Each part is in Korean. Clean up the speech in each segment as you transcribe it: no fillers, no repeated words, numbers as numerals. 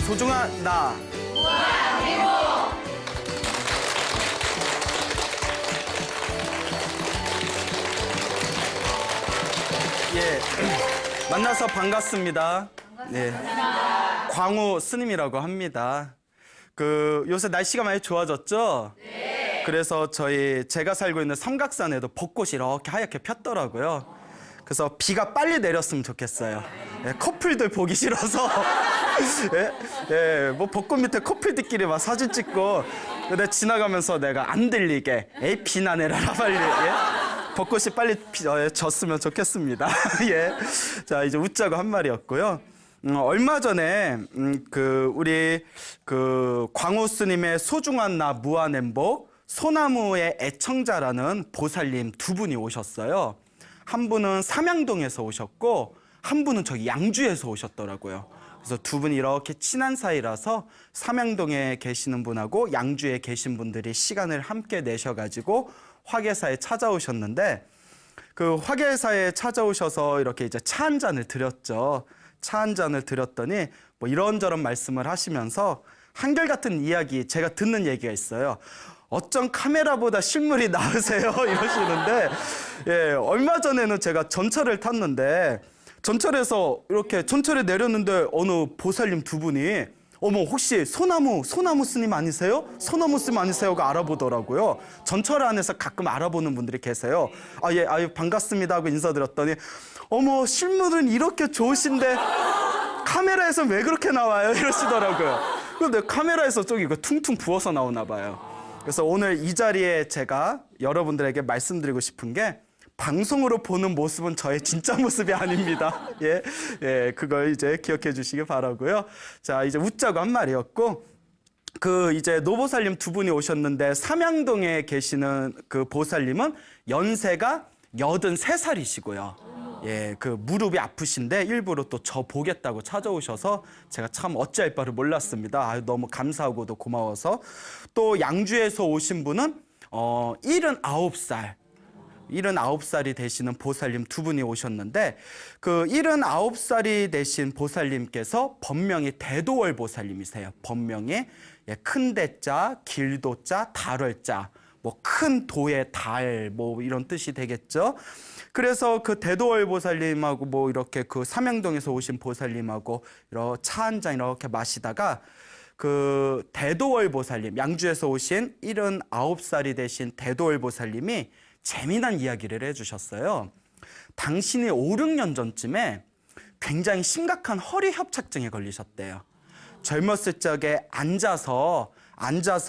소중한 나. 예, 만나서 반갑습니다. 네, 광우 스님이라고 합니다. 요새 날씨가 많이 좋아졌죠? 네. 그래서 제가 살고 있는 삼각산에도 벚꽃이 이렇게 하얗게 폈더라고요. 그래서 비가 빨리 내렸으면 좋겠어요. 예, 커플들 보기 싫어서 뭐 벚꽃 밑에 커플들끼리 막 사진 찍고 근데 지나가면서 내가 안 들리게 에이 비나 내려라 빨리. 예? 벚꽃이 빨리 졌으면 좋겠습니다. 예, 자 이제 웃자고 한 말이었고요. 얼마 전에 우리 광우 스님의 소중한 나 무한행복 소나무의 애청자라는 보살님 두 분이 오셨어요. 한 분은 삼양동에서 오셨고 한 분은 저기 양주에서 오셨더라고요. 그래서 두 분이 이렇게 친한 사이라서 삼양동에 계시는 분하고 양주에 계신 분들이 시간을 함께 내셔가지고 화계사에 찾아오셨는데 그 화계사에 찾아오셔서 이렇게 이제 차 한 잔을 드렸죠. 차 한 잔을 드렸더니 뭐 이런저런 말씀을 하시면서 한결같은 이야기, 제가 듣는 얘기가 있어요. 어쩜 카메라보다 실물이 나으세요? 이러시는데, 예, 얼마 전에는 제가 전철을 탔는데, 전철에서 이렇게 전철에 내렸는데 어느 보살님 두 분이 어머 혹시 소나무 스님 아니세요? 소나무 스님 아니세요가 알아보더라고요. 전철 안에서 가끔 알아보는 분들이 계세요. 아, 예, 아유 반갑습니다 하고 인사드렸더니 어머 실물은 이렇게 좋으신데 카메라에서 왜 그렇게 나와요? 이러시더라고요. 근데 카메라에서 좀 이거 퉁퉁 부어서 나오나 봐요. 그래서 오늘 이 자리에 제가 여러분들에게 말씀드리고 싶은 게 방송으로 보는 모습은 저의 진짜 모습이 아닙니다. 예, 예, 그걸 이제 기억해 주시기 바라고요. 자, 이제 웃자고 한 말이었고, 이제 노보살님 두 분이 오셨는데, 삼양동에 계시는 그 보살님은 연세가 83살이시고요. 예, 무릎이 아프신데 일부러 또 저 보겠다고 찾아오셔서 제가 참 어찌할 바를 몰랐습니다. 아유, 너무 감사하고도 고마워서. 또 양주에서 오신 분은 79살이 되시는 보살님 두 분이 오셨는데 79살이 되신 보살님께서 법명이 대도월 보살님이세요. 법명이 큰 대자, 길도자, 달월자, 뭐 큰 도의 달, 뭐 이런 뜻이 되겠죠. 그래서 대도월 보살님하고 뭐 이렇게 삼양동에서 오신 보살님하고 이렇게 차 한 잔 이렇게 마시다가 대도월 보살님, 양주에서 오신 79살이 되신 대도월 보살님이 재미난 이야기를 해주셨어요. 당신이 5, 6년 전쯤에 굉장히 심각한 허리 협착증에 걸리셨대요. 젊었을 적에 앉아서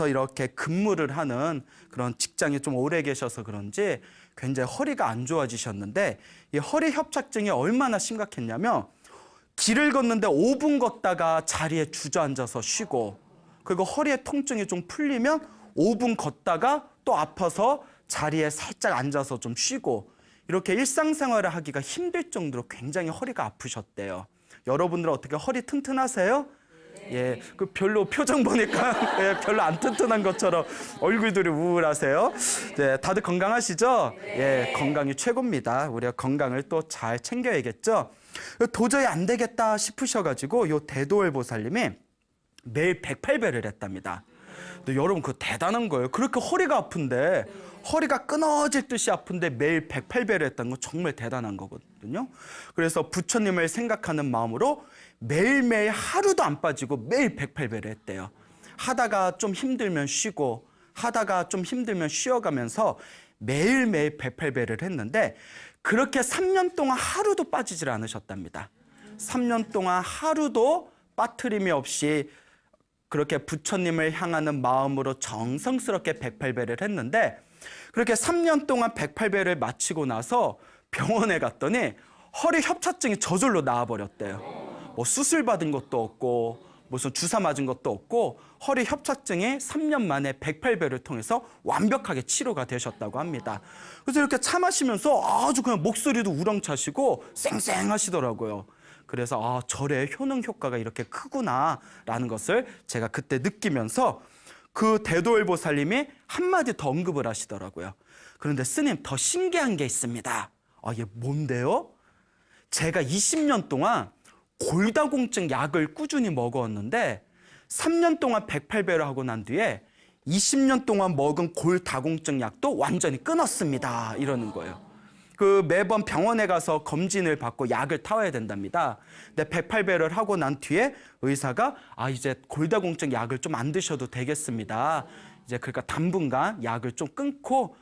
이렇게 근무를 하는 그런 직장에 좀 오래 계셔서 그런지 굉장히 허리가 안 좋아지셨는데 이 허리 협착증이 얼마나 심각했냐면 길을 걷는데 5분 걷다가 자리에 주저앉아서 쉬고 그리고 허리의 통증이 좀 풀리면 5분 걷다가 또 아파서 자리에 살짝 앉아서 좀 쉬고 이렇게 일상생활을 하기가 힘들 정도로 굉장히 허리가 아프셨대요. 여러분들은 어떻게 허리 튼튼하세요? 예, 별로 표정 보니까 예, 별로 안 튼튼한 것처럼 얼굴들이 우울하세요. 네, 다들 건강하시죠? 예, 건강이 최고입니다. 우리가 건강을 또 잘 챙겨야겠죠? 도저히 안 되겠다 싶으셔가지고 요 대도월 보살님이 매일 108배를 했답니다. 근데 여러분 그거 대단한 거예요. 그렇게 허리가 아픈데 허리가 끊어질 듯이 아픈데 매일 108배를 했다는 건 정말 대단한 거거든요. 그래서 부처님을 생각하는 마음으로 매일매일 하루도 안 빠지고 매일 108배를 했대요. 하다가 좀 힘들면 쉬고 하다가 좀 힘들면 쉬어가면서 매일매일 108배를 했는데 그렇게 3년 동안 하루도 빠지질 않으셨답니다. 3년 동안 하루도 빠트림이 없이 그렇게 부처님을 향하는 마음으로 정성스럽게 108배를 했는데 그렇게 3년 동안 108배를 마치고 나서 병원에 갔더니 허리 협착증이 저절로 나아버렸대요. 뭐 수술 받은 것도 없고 무슨 주사 맞은 것도 없고 허리 협착증이 3년 만에 108배를 통해서 완벽하게 치료가 되셨다고 합니다. 그래서 이렇게 차 마시면서 아주 그냥 목소리도 우렁차시고 쌩쌩하시더라고요. 그래서 절의 효능 효과가 이렇게 크구나라는 것을 제가 그때 느끼면서 그 대도일보살님이 한마디 더 언급을 하시더라고요. 그런데 스님 더 신기한 게 있습니다. 이게 뭔데요? 제가 20년 동안 골다공증 약을 꾸준히 먹었는데 3년 동안 108배를 하고 난 뒤에 20년 동안 먹은 골다공증 약도 완전히 끊었습니다. 이러는 거예요. 그 매번 병원에 가서 검진을 받고 약을 타와야 된답니다. 근데 108배를 하고 난 뒤에 의사가 이제 골다공증 약을 좀 안 드셔도 되겠습니다. 이제 그러니까 당분간 약을 좀 끊고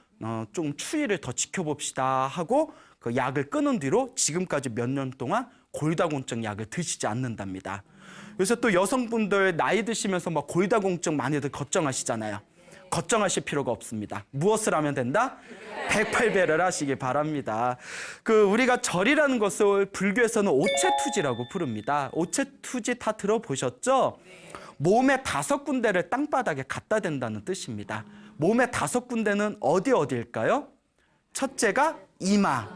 좀 추이를 더 지켜봅시다 하고 그 약을 끊은 뒤로 지금까지 몇 년 동안 골다공증 약을 드시지 않는답니다. 요새 또 여성분들 나이 드시면서 막 골다공증 많이들 걱정하시잖아요. 걱정하실 필요가 없습니다. 무엇을 하면 된다? 108배를 하시기 바랍니다. 우리가 절이라는 것을 불교에서는 오체투지라고 부릅니다. 오체투지 다 들어보셨죠? 몸의 5군데를 땅바닥에 갖다 댄다는 뜻입니다. 몸의 5군데는 어디일까요? 첫째가 이마,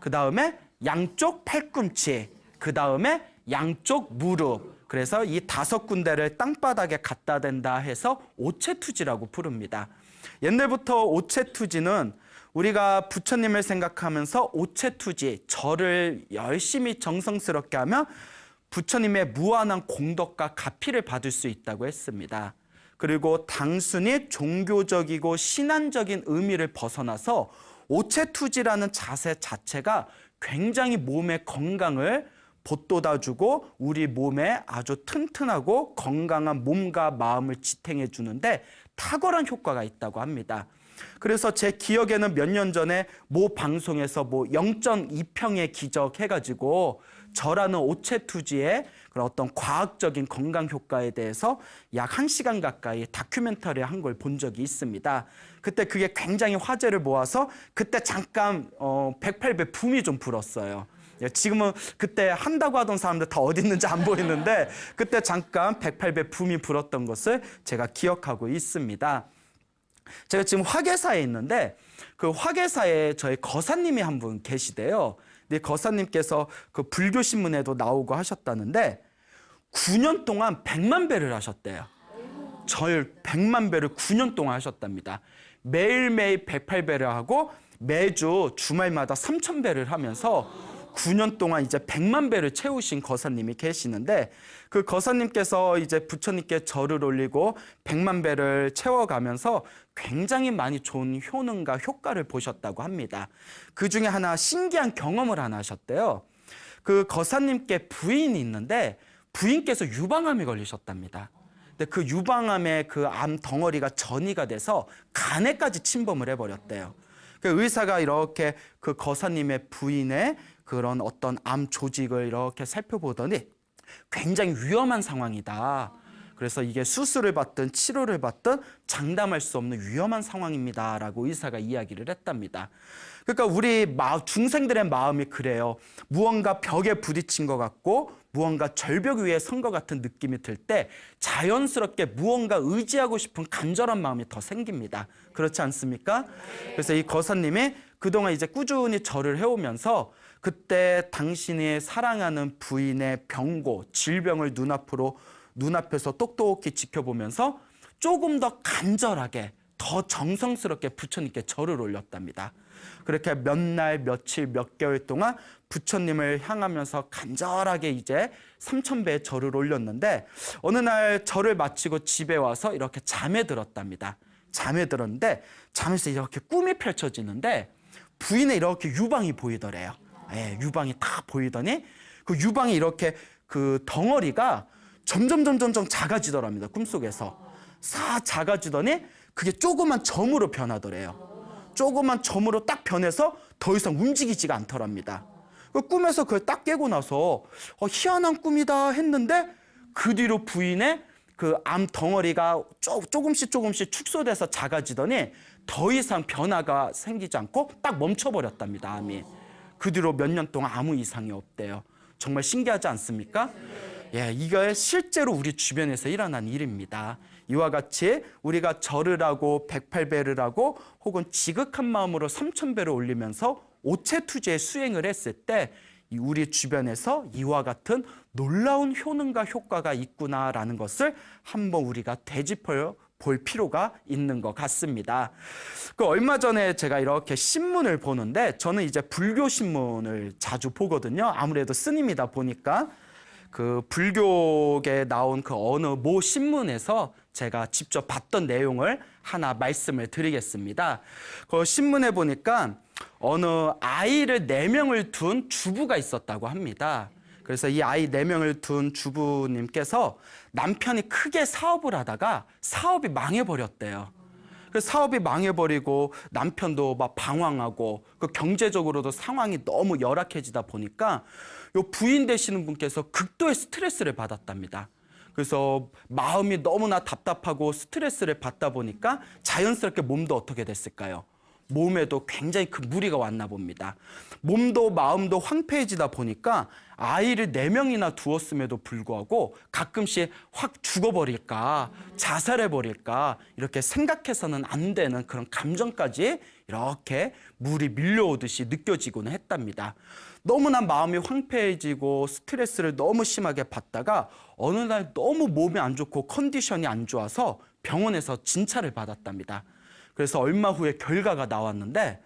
그 다음에 양쪽 팔꿈치, 그 다음에 양쪽 무릎. 그래서 이 5군데를 땅바닥에 갖다 댄다 해서 오체투지라고 부릅니다. 옛날부터 오체투지는 우리가 부처님을 생각하면서 오체투지, 절을 열심히 정성스럽게 하면 부처님의 무한한 공덕과 가피를 받을 수 있다고 했습니다. 그리고 단순히 종교적이고 신앙적인 의미를 벗어나서 오체투지라는 자세 자체가 굉장히 몸의 건강을 보돋아주고 우리 몸에 아주 튼튼하고 건강한 몸과 마음을 지탱해 주는데 탁월한 효과가 있다고 합니다. 그래서 제 기억에는 몇 년 전에 모 방송에서 0.2평의 기적 해가지고 저라는 오체투지의 그런 어떤 과학적인 건강 효과에 대해서 약 1시간 가까이 다큐멘터리 한 걸 본 적이 있습니다. 그때 그게 굉장히 화제를 모아서 그때 잠깐 108배 붐이 좀 불었어요. 지금은 그때 한다고 하던 사람들 다 어디 있는지 안 보이는데 그때 잠깐 108배 붐이 불었던 것을 제가 기억하고 있습니다. 제가 지금 화계사에 있는데 그 화계사에 저희 거사님이 한 분 계시대요. 근데 거사님께서 그 불교신문에도 나오고 하셨다는데 9년 동안 100만 배를 하셨대요. 절 100만 배를 9년 동안 하셨답니다. 매일매일 108배를 하고 매주 주말마다 3000배를 하면서 9년 동안 이제 100만 배를 채우신 거사님이 계시는데 그 거사님께서 이제 부처님께 절을 올리고 100만 배를 채워가면서 굉장히 많이 좋은 효능과 효과를 보셨다고 합니다. 그 중에 하나 신기한 경험을 하나 하셨대요. 그 거사님께 부인이 있는데 부인께서 유방암에 걸리셨답니다. 근데 그 유방암의 그 암 덩어리가 전이가 돼서 간에까지 침범을 해버렸대요. 그 의사가 이렇게 그 거사님의 부인의 그런 어떤 암 조직을 이렇게 살펴보더니 굉장히 위험한 상황이다. 그래서 이게 수술을 받든 치료를 받든 장담할 수 없는 위험한 상황입니다라고 의사가 이야기를 했답니다. 그러니까 우리 중생들의 마음이 그래요. 무언가 벽에 부딪힌 것 같고 무언가 절벽 위에 선 것 같은 느낌이 들 때 자연스럽게 무언가 의지하고 싶은 간절한 마음이 더 생깁니다. 그렇지 않습니까? 그래서 이 거사님이 그동안 이제 꾸준히 절을 해오면서 그때 당신이 사랑하는 부인의 병고, 질병을 눈앞에서 똑똑히 지켜보면서 조금 더 간절하게, 더 정성스럽게 부처님께 절을 올렸답니다. 그렇게 몇 날, 며칠, 몇 개월 동안 부처님을 향하면서 간절하게 이제 3000배의 절을 올렸는데 어느 날 절을 마치고 집에 와서 이렇게 잠에 들었답니다. 잠에 들었는데 잠에서 이렇게 꿈이 펼쳐지는데 부인의 이렇게 유방이 보이더래요. 유방이 딱 보이더니 그 유방이 이렇게 그 덩어리가 점점 작아지더랍니다. 꿈속에서. 싹 작아지더니 그게 조그만 점으로 변하더래요. 조그만 점으로 딱 변해서 더 이상 움직이지가 않더랍니다. 그 꿈에서 그걸 딱 깨고 나서 희한한 꿈이다 했는데 그 뒤로 부인의 그 암 덩어리가 조금씩 축소돼서 작아지더니 더 이상 변화가 생기지 않고 딱 멈춰버렸답니다, 암이. 그 뒤로 몇 년 동안 아무 이상이 없대요. 정말 신기하지 않습니까? 예, 이게 실제로 우리 주변에서 일어난 일입니다. 이와 같이 우리가 절을 하고 108배를 하고 혹은 지극한 마음으로 3000배를 올리면서 오체투지의 수행을 했을 때 우리 주변에서 이와 같은 놀라운 효능과 효과가 있구나라는 것을 한번 우리가 되짚어 볼 필요가 있는 것 같습니다. 얼마 전에 제가 이렇게 신문을 보는데 저는 이제 불교 신문을 자주 보거든요. 아무래도 스님이다 보니까 그 불교에 나온 그 어느 모 신문에서 제가 직접 봤던 내용을 하나 말씀을 드리겠습니다. 그 신문에 보니까 어느 아이를 4명을 둔 주부가 있었다고 합니다. 그래서 이 아이 4명을 둔 주부님께서 남편이 크게 사업을 하다가 사업이 망해버렸대요. 그 사업이 망해버리고 남편도 막 방황하고 그 경제적으로도 상황이 너무 열악해지다 보니까 요 부인 되시는 분께서 극도의 스트레스를 받았답니다. 그래서 마음이 너무나 답답하고 스트레스를 받다 보니까 자연스럽게 몸도 어떻게 됐을까요? 몸에도 굉장히 큰 무리가 왔나 봅니다. 몸도 마음도 황폐해지다 보니까 아이를 4명이나 두었음에도 불구하고 가끔씩 확 죽어버릴까, 자살해버릴까 이렇게 생각해서는 안 되는 그런 감정까지 이렇게 물이 밀려오듯이 느껴지곤 했답니다. 너무나 마음이 황폐해지고 스트레스를 너무 심하게 받다가 어느 날 너무 몸이 안 좋고 컨디션이 안 좋아서 병원에서 진찰을 받았답니다. 그래서 얼마 후에 결과가 나왔는데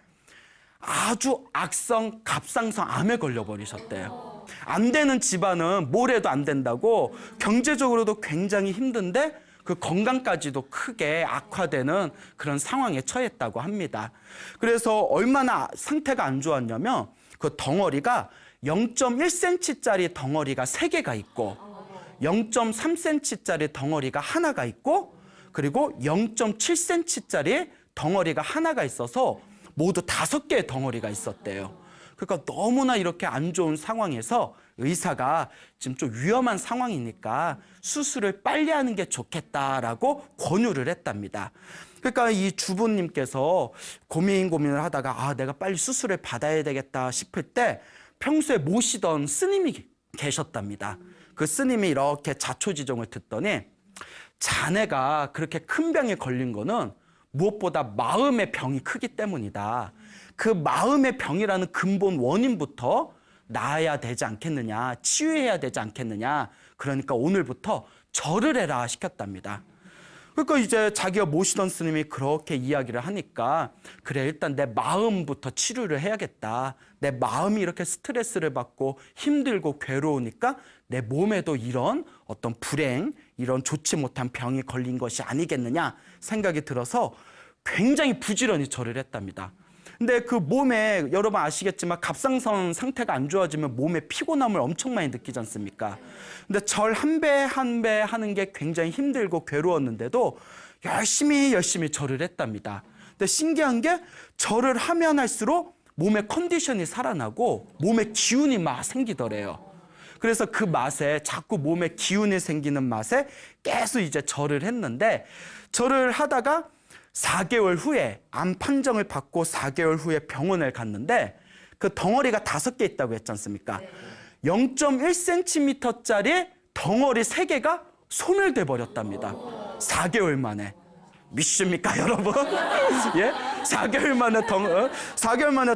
아주 악성 갑상선 암에 걸려버리셨대요. 안 되는 집안은 뭘 해도 안 된다고 경제적으로도 굉장히 힘든데 그 건강까지도 크게 악화되는 그런 상황에 처했다고 합니다. 그래서 얼마나 상태가 안 좋았냐면 그 덩어리가 0.1cm짜리 덩어리가 3개가 있고 0.3cm짜리 덩어리가 하나가 있고 그리고 0.7cm짜리 덩어리가 하나가 있어서 모두 5개의 덩어리가 있었대요. 그러니까 너무나 이렇게 안 좋은 상황에서 의사가 지금 좀 위험한 상황이니까 수술을 빨리 하는 게 좋겠다라고 권유를 했답니다. 그러니까 이 주부님께서 고민을 하다가 내가 빨리 수술을 받아야 되겠다 싶을 때 평소에 모시던 스님이 계셨답니다. 그 스님이 이렇게 자초지종을 듣더니 자네가 그렇게 큰 병에 걸린 거는 무엇보다 마음의 병이 크기 때문이다. 그 마음의 병이라는 근본 원인부터 나아야 되지 않겠느냐, 치유해야 되지 않겠느냐. 그러니까 오늘부터 절을 해라 시켰답니다. 그러니까 이제 자기가 모시던 스님이 그렇게 이야기를 하니까 그래 일단 내 마음부터 치료를 해야겠다. 내 마음이 이렇게 스트레스를 받고 힘들고 괴로우니까 내 몸에도 이런 어떤 불행, 이런 좋지 못한 병이 걸린 것이 아니겠느냐 생각이 들어서 굉장히 부지런히 절을 했답니다. 근데 그 몸에 여러분 아시겠지만 갑상선 상태가 안 좋아지면 몸에 피곤함을 엄청 많이 느끼지 않습니까? 근데 절 한 배 한 배 하는 게 굉장히 힘들고 괴로웠는데도 열심히 절을 했답니다. 근데 신기한 게 절을 하면 할수록 몸의 컨디션이 살아나고 몸에 기운이 막 생기더래요. 그래서 그 맛에 자꾸 몸에 기운이 생기는 맛에 계속 이제 절을 했는데 절을 하다가 4개월 후에 암 판정을 받고 4개월 후에 병원을 갔는데 그 덩어리가 5개 있다고 했지 않습니까? 0.1cm짜리 덩어리 3개가 소멸돼 버렸답니다. 4개월 만에. 믿습니까, 여러분? 예? 4개월 만에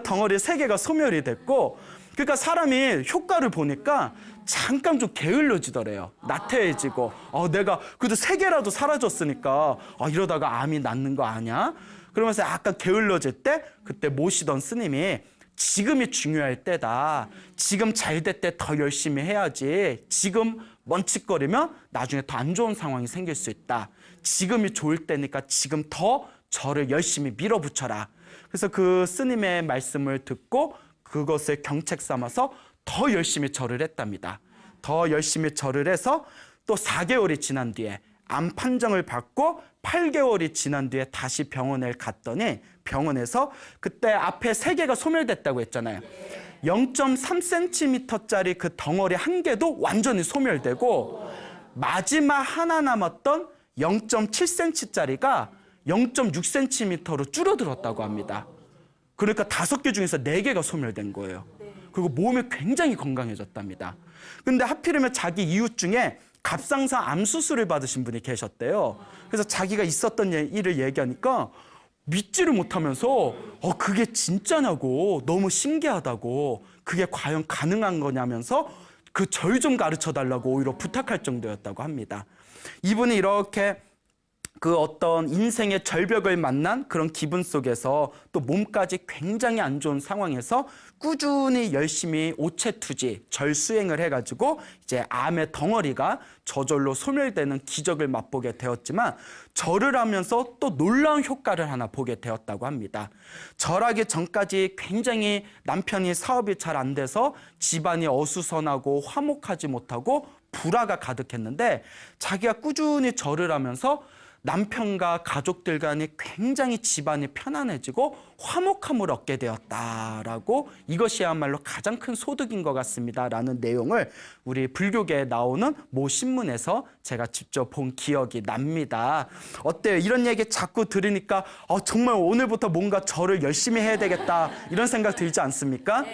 덩어리 3개가 소멸이 됐고 그러니까 사람이 효과를 보니까 잠깐 좀 게을러지더래요. 나태해지고 내가 그래도 3개라도 사라졌으니까 이러다가 암이 낫는 거 아니야? 그러면서 약간 게을러질 때 그때 모시던 스님이 지금이 중요할 때다. 지금 잘 될 때 더 열심히 해야지. 지금 멈칫거리면 나중에 더 안 좋은 상황이 생길 수 있다. 지금이 좋을 때니까 지금 더 저를 열심히 밀어붙여라. 그래서 그 스님의 말씀을 듣고 그것을 경책 삼아서 더 열심히 절을 했답니다. 더 열심히 절을 해서 또 4개월이 지난 뒤에 암 판정을 받고 8개월이 지난 뒤에 다시 병원에 갔더니 병원에서 그때 앞에 3개가 소멸됐다고 했잖아요. 0.3cm짜리 그 덩어리 1개도 완전히 소멸되고 마지막 하나 남았던 0.7cm짜리가 0.6cm로 줄어들었다고 합니다. 그러니까 5개 중에서 4개가 소멸된 거예요. 그리고 몸이 굉장히 건강해졌답니다. 근데 하필이면 자기 이웃 중에 갑상선 암 수술을 받으신 분이 계셨대요. 그래서 자기가 있었던 일을 얘기하니까 믿지를 못하면서 그게 진짜냐고, 너무 신기하다고, 그게 과연 가능한 거냐면서 그 절 좀 가르쳐 달라고 오히려 부탁할 정도였다고 합니다. 이분이 이렇게 그 어떤 인생의 절벽을 만난 그런 기분 속에서 또 몸까지 굉장히 안 좋은 상황에서 꾸준히 열심히 오체투지, 절수행을 해가지고 이제 암의 덩어리가 저절로 소멸되는 기적을 맛보게 되었지만 절을 하면서 또 놀라운 효과를 하나 보게 되었다고 합니다. 절하기 전까지 굉장히 남편이 사업이 잘 안 돼서 집안이 어수선하고 화목하지 못하고 불화가 가득했는데 자기가 꾸준히 절을 하면서 남편과 가족들 간에 굉장히 집안이 편안해지고 화목함을 얻게 되었다라고, 이것이야말로 가장 큰 소득인 것 같습니다라는 내용을 우리 불교계에 나오는 모 신문에서 제가 직접 본 기억이 납니다. 어때요? 이런 얘기 자꾸 들으니까 정말 오늘부터 뭔가 절을 열심히 해야 되겠다 이런 생각 들지 않습니까?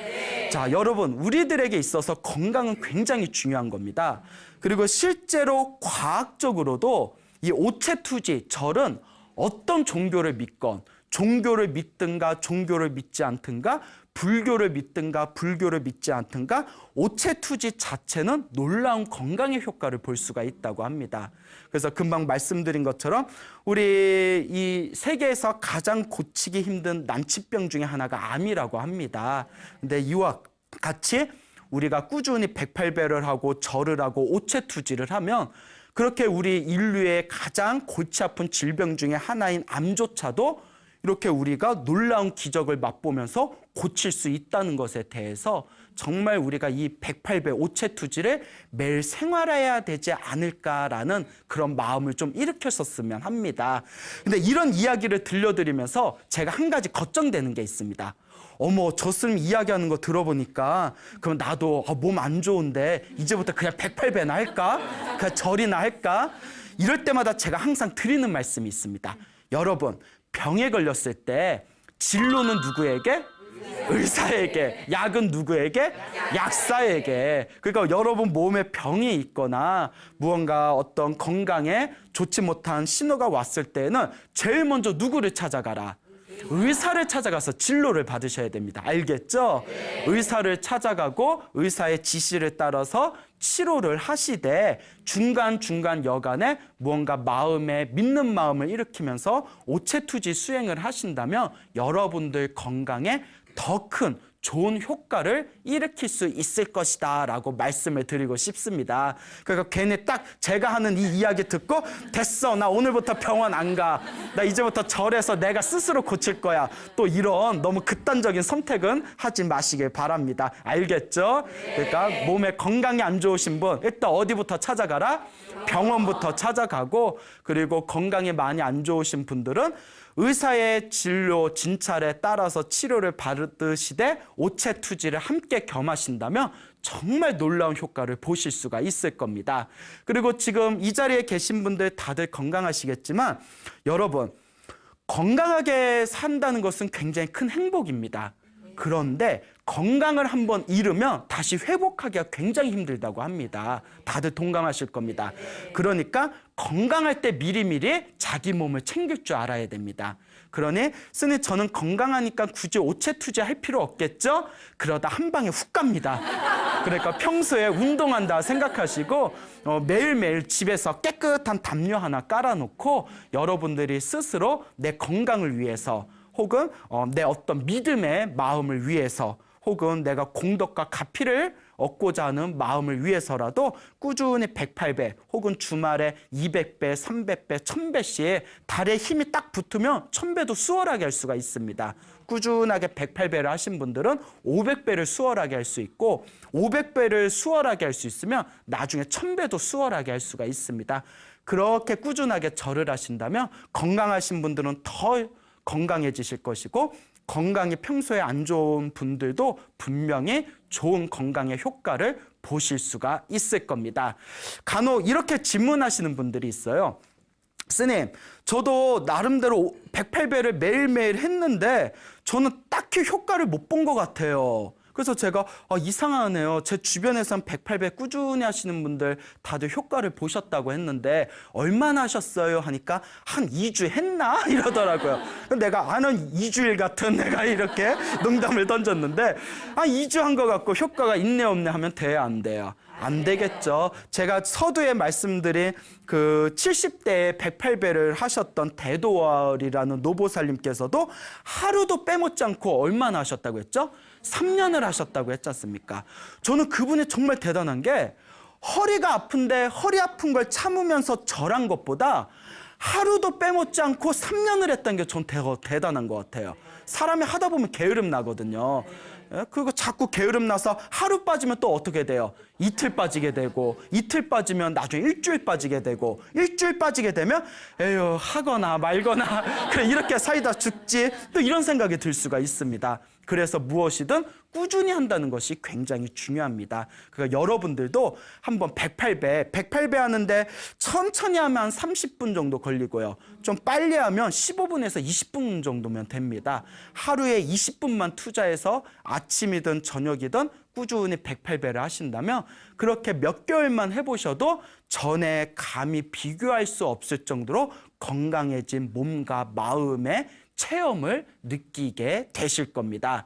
자, 여러분, 우리들에게 있어서 건강은 굉장히 중요한 겁니다. 그리고 실제로 과학적으로도 이 오체투지, 절은 어떤 종교를 믿건, 종교를 믿든가 종교를 믿지 않든가, 불교를 믿든가 불교를 믿지 않든가, 오체투지 자체는 놀라운 건강의 효과를 볼 수가 있다고 합니다. 그래서 금방 말씀드린 것처럼 우리 이 세계에서 가장 고치기 힘든 난치병 중에 하나가 암이라고 합니다. 근데 이와 같이 우리가 꾸준히 108배를 하고 절을 하고 오체투지를 하면 그렇게 우리 인류의 가장 골치 아픈 질병 중에 하나인 암조차도 이렇게 우리가 놀라운 기적을 맛보면서 고칠 수 있다는 것에 대해서 정말 우리가 이 108배 오체투지를 매일 생활해야 되지 않을까라는 그런 마음을 좀 일으켰었으면 합니다. 근데 이런 이야기를 들려드리면서 제가 한 가지 걱정되는 게 있습니다. 어머, 저 스님 이야기하는 거 들어보니까 그럼 나도 몸 안 좋은데 이제부터 그냥 108배나 할까? 그냥 절이나 할까? 이럴 때마다 제가 항상 드리는 말씀이 있습니다. 여러분, 병에 걸렸을 때 진료는 누구에게? 의사에게. 약은 누구에게? 약사에게. 그러니까 여러분 몸에 병이 있거나 무언가 어떤 건강에 좋지 못한 신호가 왔을 때는 제일 먼저 누구를 찾아가라? 의사를 찾아가서 진료를 받으셔야 됩니다. 알겠죠? 의사를 찾아가고 의사의 지시를 따라서 치료를 하시되 중간중간 여간에 무언가 마음에 믿는 마음을 일으키면서 오체투지 수행을 하신다면 여러분들 건강에 더 큰 좋은 효과를 일으킬 수 있을 것이다 라고 말씀을 드리고 싶습니다. 그러니까 괜히 딱 제가 하는 이 이야기 듣고 됐어, 나 오늘부터 병원 안 가, 나 이제부터 절에서 내가 스스로 고칠 거야, 또 이런 너무 극단적인 선택은 하지 마시길 바랍니다. 알겠죠? 그러니까 몸에 건강이 안 좋으신 분 일단 어디부터 찾아가라? 병원부터 찾아가고, 그리고 건강이 많이 안 좋으신 분들은 의사의 진료, 진찰에 따라서 치료를 받으시되 오체투지를 함께 겸하신다면 정말 놀라운 효과를 보실 수가 있을 겁니다. 그리고 지금 이 자리에 계신 분들 다들 건강하시겠지만 여러분, 건강하게 산다는 것은 굉장히 큰 행복입니다. 그런데 건강을 한번 잃으면 다시 회복하기가 굉장히 힘들다고 합니다. 다들 동감하실 겁니다. 그러니까 건강할 때 미리미리 자기 몸을 챙길 줄 알아야 됩니다. 그러니 스님, 저는 건강하니까 굳이 오체투지 할 필요 없겠죠? 그러다 한 방에 훅 갑니다. 그러니까 평소에 운동한다 생각하시고 매일매일 집에서 깨끗한 담요 하나 깔아놓고 여러분들이 스스로 내 건강을 위해서, 혹은 내 어떤 믿음의 마음을 위해서, 혹은 내가 공덕과 가피를 얻고자 하는 마음을 위해서라도 꾸준히 108배 혹은 주말에 200배, 300배, 1000배씩 달에 힘이 딱 붙으면 1000배도 수월하게 할 수가 있습니다. 꾸준하게 108배를 하신 분들은 500배를 수월하게 할 수 있고, 500배를 수월하게 할 수 있으면 나중에 1000배도 수월하게 할 수가 있습니다. 그렇게 꾸준하게 절을 하신다면 건강하신 분들은 더 건강해지실 것이고 건강이 평소에 안 좋은 분들도 분명히 좋은 건강의 효과를 보실 수가 있을 겁니다. 간혹 이렇게 질문하시는 분들이 있어요. 스님, 저도 나름대로 108배를 매일매일 했는데 저는 딱히 효과를 못 본 것 같아요. 그래서 제가 이상하네요. 제 주변에선 108배 꾸준히 하시는 분들 다들 효과를 보셨다고 했는데 얼마나 하셨어요? 하니까 한 2주 했나? 이러더라고요. 내가 아는 2주일 같은 내가 이렇게 농담을 던졌는데 2주 한 것 같고 효과가 있네 없네 하면 돼요, 안 돼요? 안 되겠죠. 제가 서두에 말씀드린 그 70대에 108배를 하셨던 대도월이라는 노보살님께서도 하루도 빼먹지 않고 얼마나 하셨다고 했죠? 3년을 하셨다고 했지 않습니까? 저는 그분이 정말 대단한 게 허리가 아픈데 허리 아픈 걸 참으면서 절한 것보다 하루도 빼먹지 않고 3년을 했다는 게 전 대단한 것 같아요. 사람이 하다 보면 게으름 나거든요. 그리고 자꾸 게으름 나서 하루 빠지면 또 어떻게 돼요? 이틀 빠지게 되고 이틀 빠지면 나중에 일주일 빠지게 되고 일주일 빠지게 되면 에휴 하거나 말거나 그래 이렇게 사이다 죽지 또 이런 생각이 들 수가 있습니다. 그래서 무엇이든 꾸준히 한다는 것이 굉장히 중요합니다. 그러니까 여러분들도 한번 108배 하는데 천천히 하면 한 30분 정도 걸리고요. 좀 빨리 하면 15분에서 20분 정도면 됩니다. 하루에 20분만 투자해서 아침이든 저녁이든 꾸준히 108배를 하신다면 그렇게 몇 개월만 해보셔도 전에 감히 비교할 수 없을 정도로 건강해진 몸과 마음의 체험을 느끼게 되실 겁니다.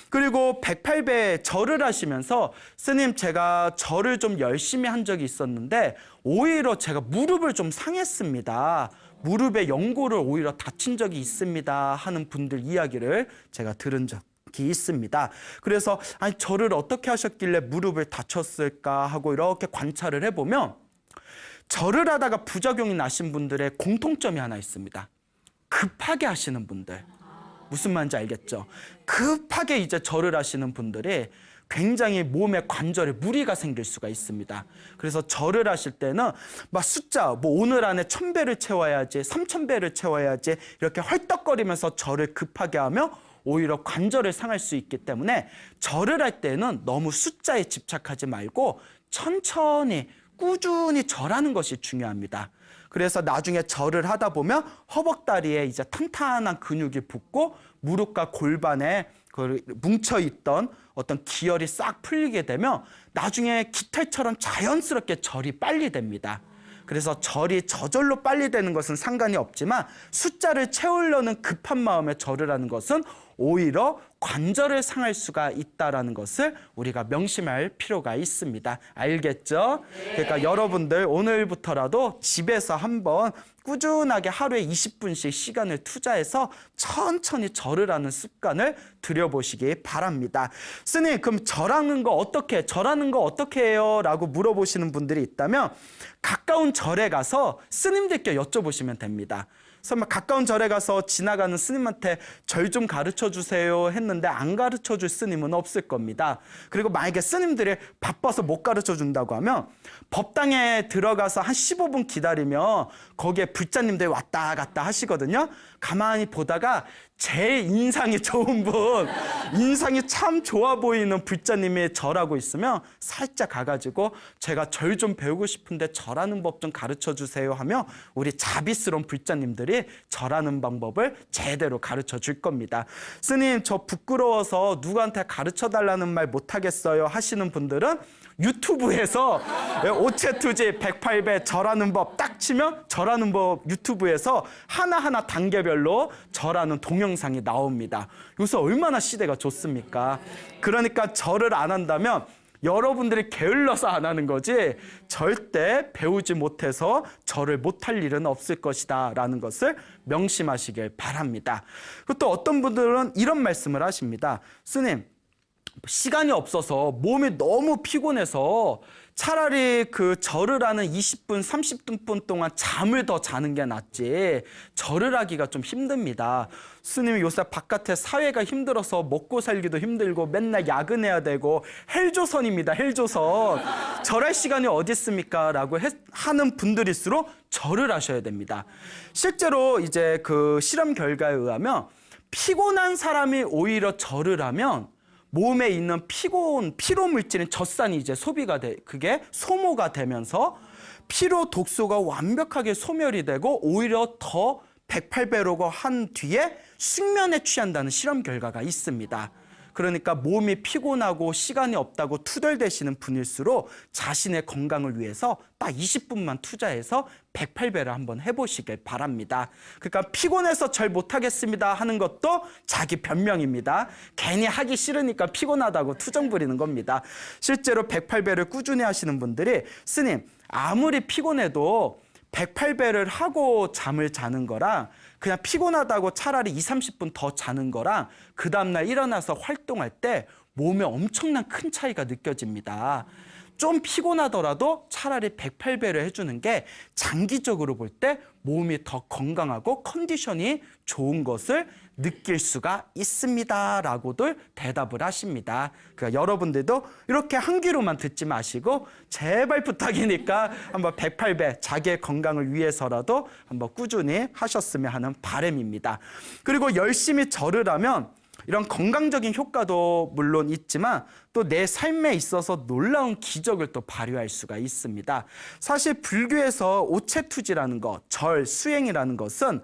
그리고 108배 절을 하시면서 스님 제가 절을 좀 열심히 한 적이 있었는데 오히려 제가 무릎을 좀 상했습니다. 무릎에 연골을 오히려 다친 적이 있습니다 하는 분들 이야기를 제가 들은 적이 있습니다. 그래서 아니 절을 어떻게 하셨길래 무릎을 다쳤을까 하고 이렇게 관찰을 해보면 절을 하다가 부작용이 나신 분들의 공통점이 하나 있습니다. 급하게 하시는 분들. 무슨 말인지 알겠죠? 급하게 이제 절을 하시는 분들이 굉장히 몸에 관절에 무리가 생길 수가 있습니다. 그래서 절을 하실 때는 막 숫자, 뭐 오늘 안에 1000배를 채워야지, 3000배를 채워야지 이렇게 헐떡거리면서 절을 급하게 하며 오히려 관절을 상할 수 있기 때문에 절을 할 때는 너무 숫자에 집착하지 말고 천천히 꾸준히 절하는 것이 중요합니다. 그래서 나중에 절을 하다 보면 허벅다리에 이제 탄탄한 근육이 붙고 무릎과 골반에 그 뭉쳐있던 어떤 기혈이 싹 풀리게 되면 나중에 깃털처럼 자연스럽게 절이 빨리 됩니다. 그래서 절이 저절로 빨리 되는 것은 상관이 없지만 숫자를 채우려는 급한 마음에 절을 하는 것은 오히려 관절을 상할 수가 있다는 것을 우리가 명심할 필요가 있습니다. 알겠죠? 그러니까 여러분들 오늘부터라도 집에서 한번 꾸준하게 하루에 20분씩 시간을 투자해서 천천히 절을 하는 습관을 들여보시기 바랍니다. 스님, 그럼 절하는 거 어떻게 해요? 라고 물어보시는 분들이 있다면 가까운 절에 가서 스님들께 여쭤보시면 됩니다. 설마 가까운 절에 가서 지나가는 스님한테 절 좀 가르쳐 주세요 했는데 안 가르쳐 줄 스님은 없을 겁니다. 그리고 만약에 스님들이 바빠서 못 가르쳐 준다고 하면 법당에 들어가서 한 15분 기다리면 거기에 불자님들이 왔다 갔다 하시거든요. 가만히 보다가 제일 인상이 좋은 분, 인상이 참 좋아 보이는 불자님이 절하고 있으면 살짝 가가지고 제가 절 좀 배우고 싶은데 절하는 법 좀 가르쳐 주세요 하며 우리 자비스러운 불자님들이 절하는 방법을 제대로 가르쳐 줄 겁니다. 스님, 저 부끄러워서 누구한테 가르쳐 달라는 말 못하겠어요 하시는 분들은 유튜브에서 오체투지 108배 절하는 법 딱 치면 절하는 법 유튜브에서 하나하나 단계별로 절하는 동영상이 나옵니다. 요새 얼마나 시대가 좋습니까? 그러니까 절을 안 한다면 여러분들이 게을러서 안 하는 거지 절대 배우지 못해서 절을 못할 일은 없을 것이다 라는 것을 명심하시길 바랍니다. 그리고 또 어떤 분들은 이런 말씀을 하십니다. 스님, 시간이 없어서 몸이 너무 피곤해서 차라리 그 절을 하는 20분, 30분 동안 잠을 더 자는 게 낫지 절을 하기가 좀 힘듭니다. 스님이 요새 바깥에 사회가 힘들어서 먹고 살기도 힘들고 맨날 야근해야 되고 헬조선입니다. 헬조선. 절할 시간이 어디 있습니까? 라고 하는 분들일수록 절을 하셔야 됩니다. 실제로 이제 그 실험 결과에 의하면 피곤한 사람이 오히려 절을 하면 몸에 있는 피로 물질인 젖산이 이제 그게 소모가 되면서 피로 독소가 완벽하게 소멸이 되고 오히려 더 108배로고 한 뒤에 숙면에 취한다는 실험 결과가 있습니다. 그러니까 몸이 피곤하고 시간이 없다고 투덜대시는 분일수록 자신의 건강을 위해서 딱 20분만 투자해서 108배를 한번 해보시길 바랍니다. 그러니까 피곤해서 절 못하겠습니다 하는 것도 자기 변명입니다. 괜히 하기 싫으니까 피곤하다고 투정 부리는 겁니다. 실제로 108배를 꾸준히 하시는 분들이 스님 아무리 피곤해도 108배를 하고 잠을 자는 거랑 그냥 피곤하다고 차라리 20-30분 더 자는 거랑 그 다음날 일어나서 활동할 때 몸에 엄청난 큰 차이가 느껴집니다. 좀 피곤하더라도 차라리 108배를 해주는 게 장기적으로 볼 때 몸이 더 건강하고 컨디션이 좋은 것을 느낄 수가 있습니다. 라고들 대답을 하십니다. 그러니까 여러분들도 이렇게 한 귀로만 듣지 마시고 제발 부탁이니까 한번 108배 자기의 건강을 위해서라도 한번 꾸준히 하셨으면 하는 바람입니다. 그리고 열심히 절을 하면 이런 건강적인 효과도 물론 있지만 또 내 삶에 있어서 놀라운 기적을 또 발휘할 수가 있습니다. 사실 불교에서 오체투지라는 것, 절, 수행이라는 것은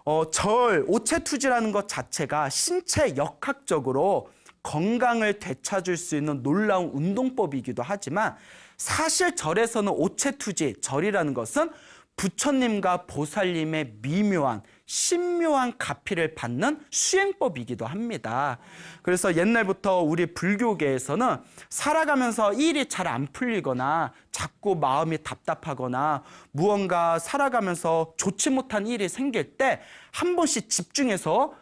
오체투지라는 것 자체가 신체 역학적으로 건강을 되찾을 수 있는 놀라운 운동법이기도 하지만 사실 절에서는 오체투지, 절이라는 것은 부처님과 보살님의 미묘한 신묘한 가피를 받는 수행법이기도 합니다. 그래서 옛날부터 우리 불교계에서는 살아가면서 일이 잘 안 풀리거나 자꾸 마음이 답답하거나 무언가 살아가면서 좋지 못한 일이 생길 때 한 번씩 집중해서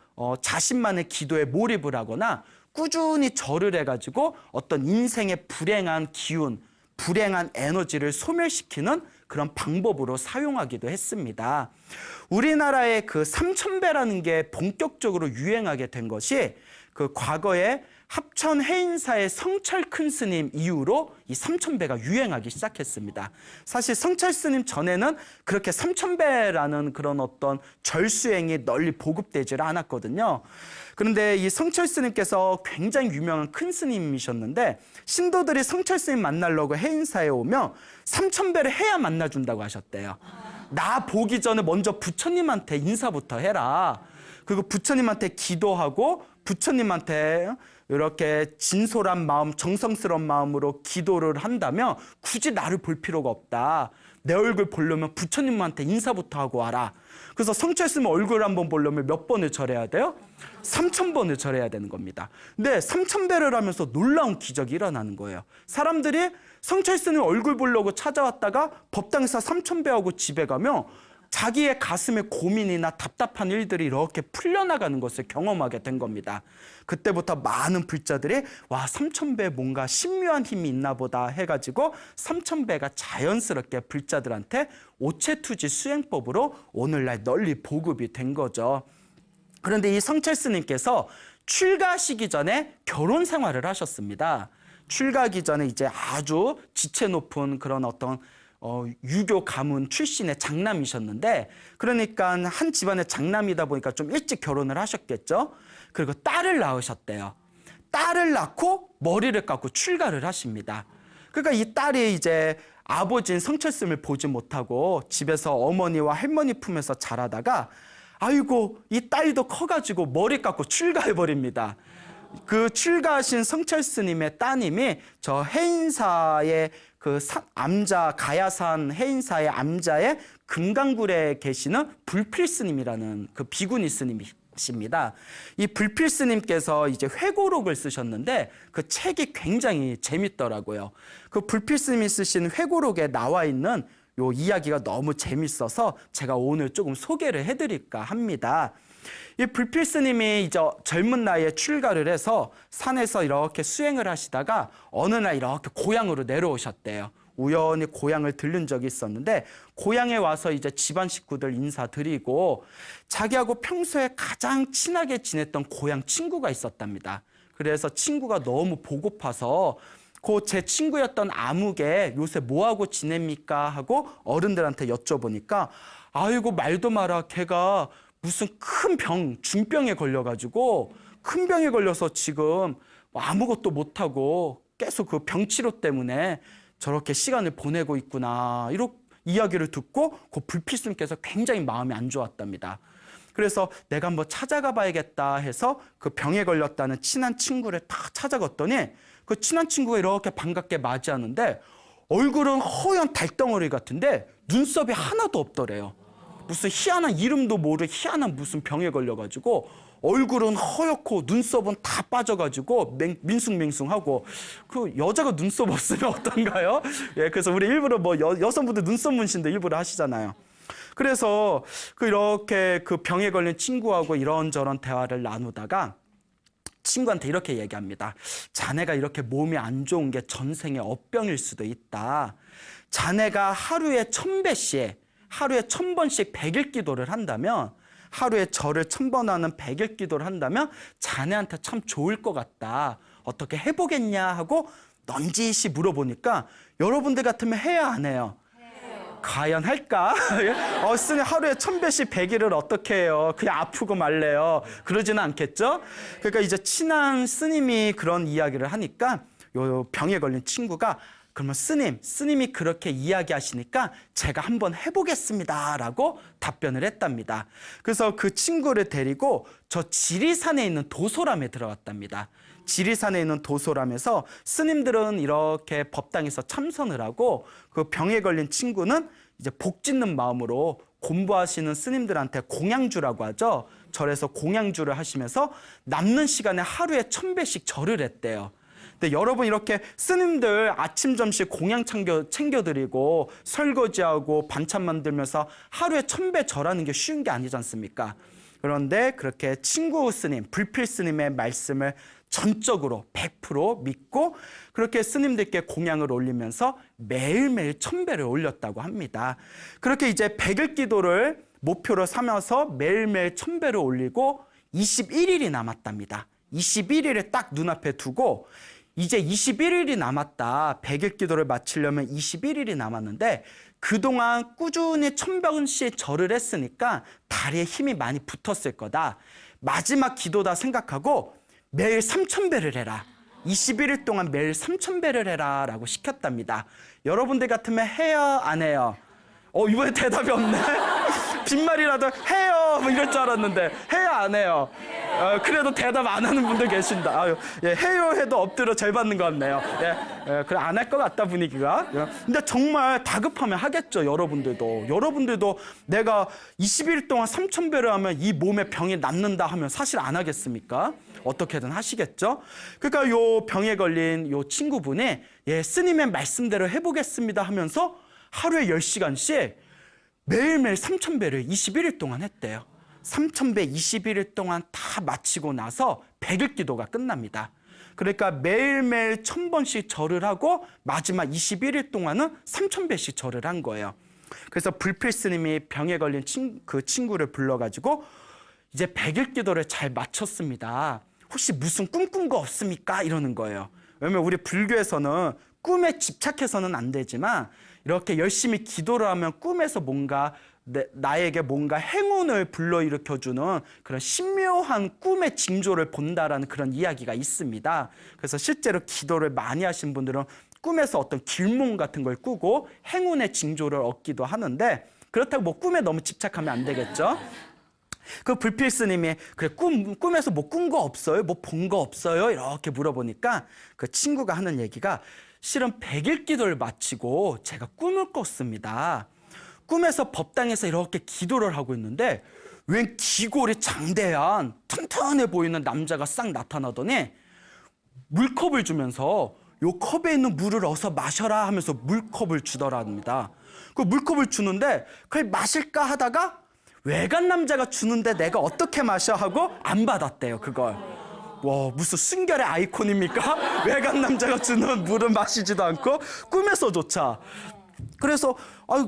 자신만의 기도에 몰입을 하거나 꾸준히 절을 해가지고 어떤 인생의 불행한 기운, 불행한 에너지를 소멸시키는 그런 방법으로 사용하기도 했습니다. 우리나라의 그 삼천배라는 게 본격적으로 유행하게 된 것이 그 과거에 합천 해인사의 성철 큰 스님 이후로 이 삼천배가 유행하기 시작했습니다. 사실 성철 스님 전에는 그렇게 삼천배라는 그런 어떤 절수행이 널리 보급되질 않았거든요. 그런데 이 성철 스님께서 굉장히 유명한 큰 스님이셨는데 신도들이 성철 스님 만나려고 해인사에 오면 삼천배를 해야 만나준다고 하셨대요. 나 보기 전에 먼저 부처님한테 인사부터 해라. 그리고 부처님한테 기도하고 부처님한테 이렇게 진솔한 마음, 정성스러운 마음으로 기도를 한다면 굳이 나를 볼 필요가 없다. 내 얼굴 보려면 부처님한테 인사부터 하고 와라. 그래서 성철 스님 얼굴 한번 보려면 몇 번을 절해야 돼요? 3000번을 절해야 되는 겁니다. 근데 3000배를 하면서 놀라운 기적이 일어나는 거예요. 사람들이 성철 스님 얼굴 보려고 찾아왔다가 법당에서 3000배하고 집에 가면 자기의 가슴에 고민이나 답답한 일들이 이렇게 풀려나가는 것을 경험하게 된 겁니다. 그때부터 많은 불자들이 와 3000배 뭔가 신묘한 힘이 있나 보다 해가지고 3000배가 자연스럽게 불자들한테 오체투지 수행법으로 오늘날 널리 보급이 된 거죠. 그런데 이 성철 스님께서 출가하시기 전에 결혼 생활을 하셨습니다. 출가하기 전에 이제 아주 지체 높은 그런 어떤 유교 가문 출신의 장남이셨는데 그러니까 한 집안의 장남이다 보니까 좀 일찍 결혼을 하셨겠죠. 그리고 딸을 낳으셨대요. 딸을 낳고 머리를 깎고 출가를 하십니다. 그러니까 이 딸이 이제 아버지인 성철 스님을 보지 못하고 집에서 어머니와 할머니 품에서 자라다가 아이고 이 딸도 커가지고 머리 깎고 출가해버립니다. 그 출가하신 성철 스님의 따님이 저 해인사의 그 암자 가야산 해인사의 암자의 금강굴에 계시는 불필 스님이라는 그 비구니 스님이십니다. 이 불필 스님께서 이제 회고록을 쓰셨는데 그 책이 굉장히 재밌더라고요. 그 불필 스님이 쓰신 회고록에 나와 있는 요 이야기가 너무 재밌어서 제가 오늘 조금 소개를 해드릴까 합니다. 이 불필 스님이 이제 젊은 나이에 출가를 해서 산에서 이렇게 수행을 하시다가 어느 날 이렇게 고향으로 내려오셨대요. 우연히 고향을 들른 적이 있었는데 고향에 와서 이제 집안 식구들 인사드리고 자기하고 평소에 가장 친하게 지냈던 고향 친구가 있었답니다. 그래서 친구가 너무 보고파서 그 제 친구였던 아무개 요새 뭐하고 지냅니까 하고 어른들한테 여쭤보니까 아이고 말도 마라 걔가 무슨 큰 병, 중병에 걸려가지고 큰 병에 걸려서 지금 아무것도 못하고 계속 그 병치료 때문에 저렇게 시간을 보내고 있구나 이런 이야기를 듣고 그 불필스님께서 굉장히 마음이 안 좋았답니다. 그래서 내가 한번 찾아가 봐야겠다 해서 그 병에 걸렸다는 친한 친구를 딱 찾아갔더니 그 친한 친구가 이렇게 반갑게 맞이하는데 얼굴은 허연 달덩어리 같은데 눈썹이 하나도 없더래요. 무슨 희한한 이름도 모를 희한한 무슨 병에 걸려가지고 얼굴은 허옇고 눈썹은 다 빠져가지고 민숭민숭하고 그 여자가 눈썹 없으면 어떤가요? 예, 그래서 우리 일부러 뭐 여성분들 눈썹 문신도 일부러 하시잖아요. 그래서 이렇게 그 병에 걸린 친구하고 이런저런 대화를 나누다가 친구한테 이렇게 얘기합니다. 자네가 이렇게 몸이 안 좋은 게 전생의 업병일 수도 있다. 자네가 하루에 1000배씩 하루에 1000번씩 100일 기도를 한다면 하루에 절을 1000번 하는 100일 기도를 한다면 자네한테 참 좋을 것 같다. 어떻게 해보겠냐 하고 넌지시 물어보니까 여러분들 같으면 해야 안 해요? 과연 할까? 스님 하루에 1000배씩 100일을 어떻게 해요? 그냥 아프고 말래요. 그러지는 않겠죠? 그러니까 이제 친한 스님이 그런 이야기를 하니까 요 병에 걸린 친구가 그러면 스님이 그렇게 이야기하시니까 제가 한번 해보겠습니다 라고 답변을 했답니다. 그래서 그 친구를 데리고 저 지리산에 있는 도소람에 들어갔답니다. 지리산에 있는 도소람에서 스님들은 이렇게 법당에서 참선을 하고 그 병에 걸린 친구는 이제 복 짓는 마음으로 공부하시는 스님들한테 공양주라고 하죠. 절에서 공양주를 하시면서 남는 시간에 하루에 1000배씩 절을 했대요. 근데 여러분 이렇게 스님들 아침 점심 공양 챙겨드리고 설거지하고 반찬 만들면서 하루에 1000배 절하는 게 쉬운 게 아니지 않습니까? 그런데 그렇게 친구 스님, 불필 스님의 말씀을 전적으로 100% 믿고 그렇게 스님들께 공양을 올리면서 매일매일 1000배를 올렸다고 합니다. 그렇게 이제 100일 기도를 목표로 삼아서 매일매일 1000배를 올리고 21일이 남았답니다. 21일을 딱 눈앞에 두고 이제 21일이 남았다. 100일 기도를 마치려면 21일이 남았는데 그동안 꾸준히 1000번씩 절을 했으니까 다리에 힘이 많이 붙었을 거다. 마지막 기도다 생각하고 매일 3000배를 해라. 21일 동안 매일 3000배를 해라 라고 시켰답니다. 여러분들 같으면 해요? 안 해요? 이번에 대답이 없네. 빈말이라도 해요 뭐 이럴 줄 알았는데 해요 안 해요? 그래도 대답 안 하는 분들 계신다. 해요 해도 엎드려 절 받는 것 같네요. 그래 안 할 것 같다 분위기가. 근데 정말 다급하면 하겠죠. 여러분들도 내가 21일 동안 3000배를 하면 이 몸에 병이 낫는다 하면 사실 안 하겠습니까? 어떻게든 하시겠죠. 그러니까 요 병에 걸린 요 친구분이 스님의 말씀대로 해보겠습니다 하면서 하루에 10시간씩 매일매일 3000배를 21일 동안 했대요. 3000배 21일 동안 다 마치고 나서 100일 기도가 끝납니다. 그러니까 매일매일 1000번씩 절을 하고 마지막 21일 동안은 3000배씩 절을 한 거예요. 그래서 불필 스님이 병에 걸린 그 친구를 불러가지고 이제 100일 기도를 잘 마쳤습니다. 혹시 무슨 꿈꾼 거 없습니까? 이러는 거예요. 왜냐면 우리 불교에서는 꿈에 집착해서는 안 되지만 이렇게 열심히 기도를 하면 꿈에서 뭔가 나에게 뭔가 행운을 불러일으켜주는 그런 신묘한 꿈의 징조를 본다라는 그런 이야기가 있습니다. 그래서 실제로 기도를 많이 하신 분들은 꿈에서 어떤 길몽 같은 걸 꾸고 행운의 징조를 얻기도 하는데 그렇다고 뭐 꿈에 너무 집착하면 안 되겠죠. 그 불필 스님이 그래 꿈에서 뭐 꾼 거 없어요? 뭐 본 거 없어요? 이렇게 물어보니까 그 친구가 하는 얘기가 실은 100일 기도를 마치고 제가 꿈을 꿨습니다. 꿈에서 법당에서 이렇게 기도를 하고 있는데 웬 기골이 장대한 튼튼해 보이는 남자가 싹 나타나더니 물컵을 주면서 요 컵에 있는 물을 어서 마셔라 하면서 물컵을 주더랍니다. 그 물컵을 주는데 그걸 마실까 하다가 외간 남자가 주는데 내가 어떻게 마셔 하고 안 받았대요. 그걸 와, 무슨 순결의 아이콘입니까? 외간 남자가 주는 물은 마시지도 않고 꿈에서조차. 그래서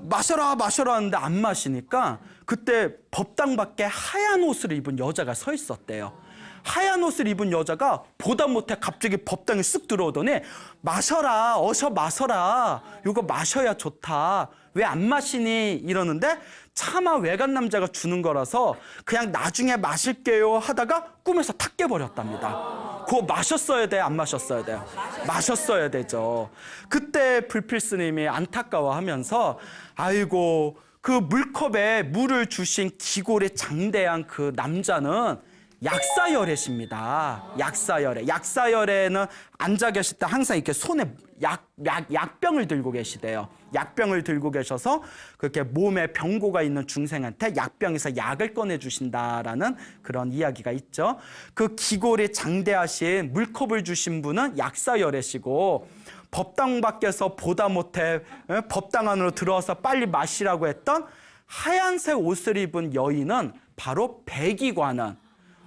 마셔라 마셔라 하는데 안 마시니까 그때 법당 밖에 하얀 옷을 입은 여자가 서 있었대요. 하얀 옷을 입은 여자가 보다 못해 갑자기 법당에 쓱 들어오더니 마셔라, 어서 마셔라, 이거 마셔야 좋다, 왜 안 마시니 이러는데 차마 외간 남자가 주는 거라서 그냥 나중에 마실게요 하다가 꿈에서 탁 깨버렸답니다. 그거 마셨어야 돼, 안 마셨어야 돼요? 마셨어야 되죠. 그때 불필 스님이 안타까워하면서 아이고, 그 물컵에 물을 주신 기골이 장대한 그 남자는 약사열애십니다. 약사열애. 약사열애는 앉아 계실 때 항상 이렇게 손에 약병을 들고 계시대요. 약병을 들고 계셔서 그렇게 몸에 병고가 있는 중생한테 약병에서 약을 꺼내주신다라는 그런 이야기가 있죠. 그 기골이 장대하신 물컵을 주신 분은 약사열애시고, 법당 밖에서 보다 못해 법당 안으로 들어와서 빨리 마시라고 했던 하얀색 옷을 입은 여인은 바로 백이관은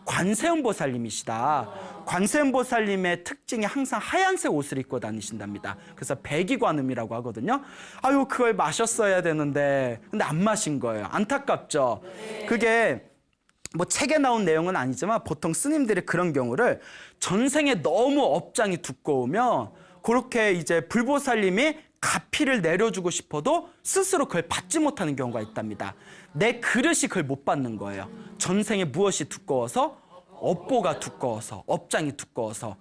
관세음보살님이시다. 관세음보살님의 특징이 항상 하얀색 옷을 입고 다니신답니다. 그래서 백이관음이라고 하거든요. 아유, 그걸 마셨어야 되는데 근데 안 마신 거예요. 안타깝죠. 그게 뭐 책에 나온 내용은 아니지만 보통 스님들이 그런 경우를 전생에 너무 업장이 두꺼우면 그렇게 이제 불보살님이 가피를 내려주고 싶어도 스스로 그걸 받지 못하는 경우가 있답니다. 내 그릇이 그걸 못 받는 거예요. 전생에 무엇이 두꺼워서? 업보가 두꺼워서, 업장이 두꺼워서.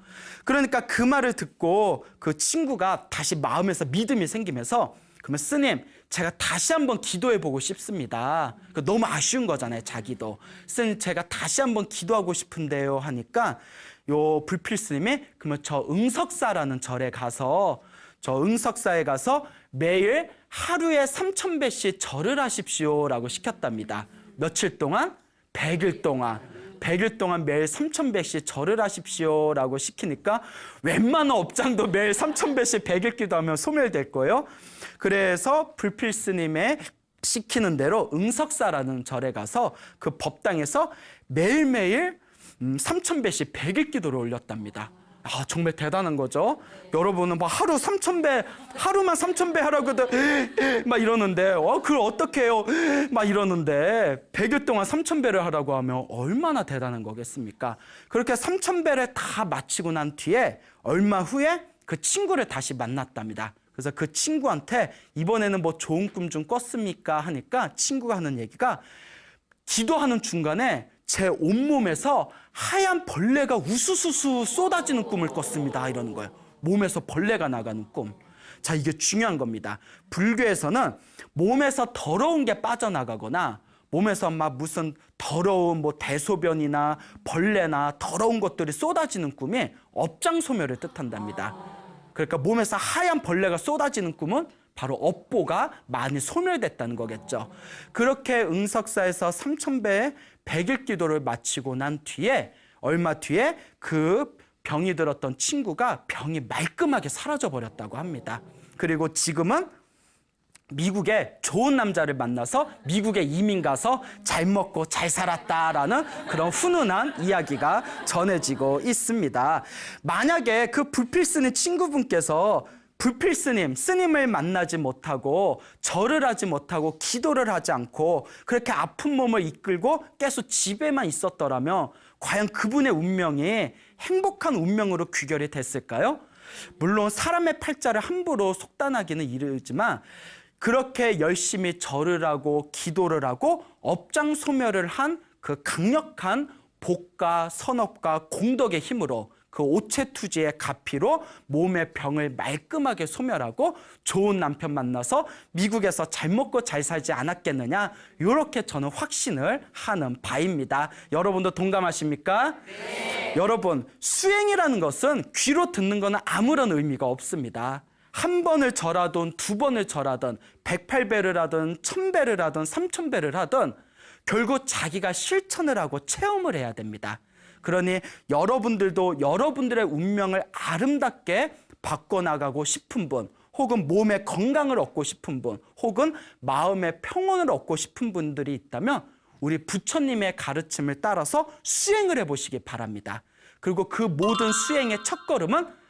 그러니까 그 말을 듣고 그 친구가 다시 마음에서 믿음이 생기면서, 그러면 스님, 제가 다시 한번 기도해보고 싶습니다. 너무 아쉬운 거잖아요, 자기도. 스님, 제가 다시 한번 기도하고 싶은데요 하니까 요 불필 스님이 그러면 저 응석사라는 절에 가서, 저 응석사에 가서 매일 하루에 3,000배씩 절을 하십시오라고 시켰답니다. 며칠 동안? 100일 동안. 100일 동안 매일 3,000배씩 절을 하십시오라고 시키니까 웬만한 업장도 매일 3,000배씩 100일 기도하면 소멸될 거예요. 그래서 불필 스님의 시키는 대로 응석사라는 절에 가서 그 법당에서 매일매일 3,000배씩 100일 기도를 올렸답니다. 아, 정말 대단한 거죠. 여러분은 뭐 하루 3,000배, 하루만 3,000배 하라고 막 이러는데, 그걸 어떻게 해요? 막 이러는데 100일 동안 3,000배를 하라고 하면 얼마나 대단한 거겠습니까? 그렇게 3,000배를 다 마치고 난 뒤에 얼마 후에 그 친구를 다시 만났답니다. 그래서 그 친구한테 이번에는 뭐 좋은 꿈 좀 꿨습니까? 하니까 친구가 하는 얘기가, 기도하는 중간에 제 온몸에서 하얀 벌레가 우수수수 쏟아지는 꿈을 꿨습니다. 이러는 거예요. 몸에서 벌레가 나가는 꿈. 자, 이게 중요한 겁니다. 불교에서는 몸에서 더러운 게 빠져나가거나 몸에서 막 무슨 더러운 뭐 대소변이나 벌레나 더러운 것들이 쏟아지는 꿈이 업장 소멸을 뜻한답니다. 그러니까 몸에서 하얀 벌레가 쏟아지는 꿈은 바로 업보가 많이 소멸됐다는 거겠죠. 그렇게 응석사에서 3,000배의 100일 기도를 마치고 난 뒤에, 얼마 뒤에 그 병이 들었던 친구가 병이 말끔하게 사라져 버렸다고 합니다. 그리고 지금은 미국에 좋은 남자를 만나서 미국에 이민 가서 잘 먹고 잘 살았다라는 그런 훈훈한 이야기가 전해지고 있습니다. 만약에 그 불필스님 친구분께서 불필 스님, 스님을 만나지 못하고 절을 하지 못하고 기도를 하지 않고 그렇게 아픈 몸을 이끌고 계속 집에만 있었더라면 과연 그분의 운명이 행복한 운명으로 귀결이 됐을까요? 물론 사람의 팔자를 함부로 속단하기는 이르지만 그렇게 열심히 절을 하고 기도를 하고 업장 소멸을 한 그 강력한 복과 선업과 공덕의 힘으로, 그 오체투지의 가피로 몸의 병을 말끔하게 소멸하고 좋은 남편 만나서 미국에서 잘 먹고 잘 살지 않았겠느냐, 이렇게 저는 확신을 하는 바입니다. 여러분도 동감하십니까? 네. 여러분, 수행이라는 것은 귀로 듣는 것은 아무런 의미가 없습니다. 한 번을 절하든 두 번을 절하든 108배를 하든 1000배를 하든 3000배를 하든 결국 자기가 실천을 하고 체험을 해야 됩니다. 그러니 여러분들도 여러분들의 운명을 아름답게 바꿔나가고 싶은 분, 혹은 몸의 건강을 얻고 싶은 분, 혹은 마음의 평온을 얻고 싶은 분들이 있다면 우리 부처님의 가르침을 따라서 수행을 해보시기 바랍니다. 그리고 그 모든 수행의 첫걸음은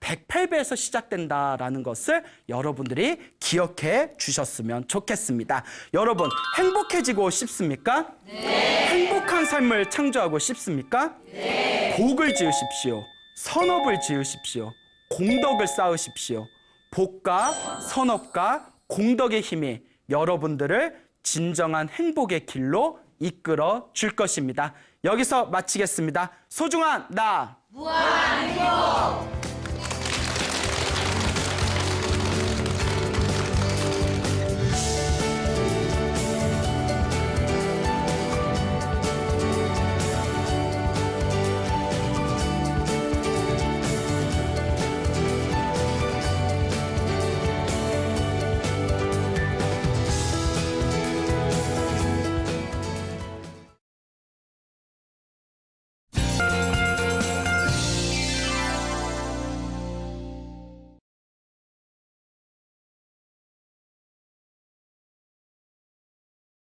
108배에서 시작된다라는 것을 여러분들이 기억해 주셨으면 좋겠습니다. 여러분, 행복해지고 싶습니까? 네. 행복한 삶을 창조하고 싶습니까? 네. 복을 지으십시오. 선업을 지으십시오. 공덕을 쌓으십시오. 복과 선업과 공덕의 힘이 여러분들을 진정한 행복의 길로 이끌어 줄 것입니다. 여기서 마치겠습니다. 소중한 나! 무한행복!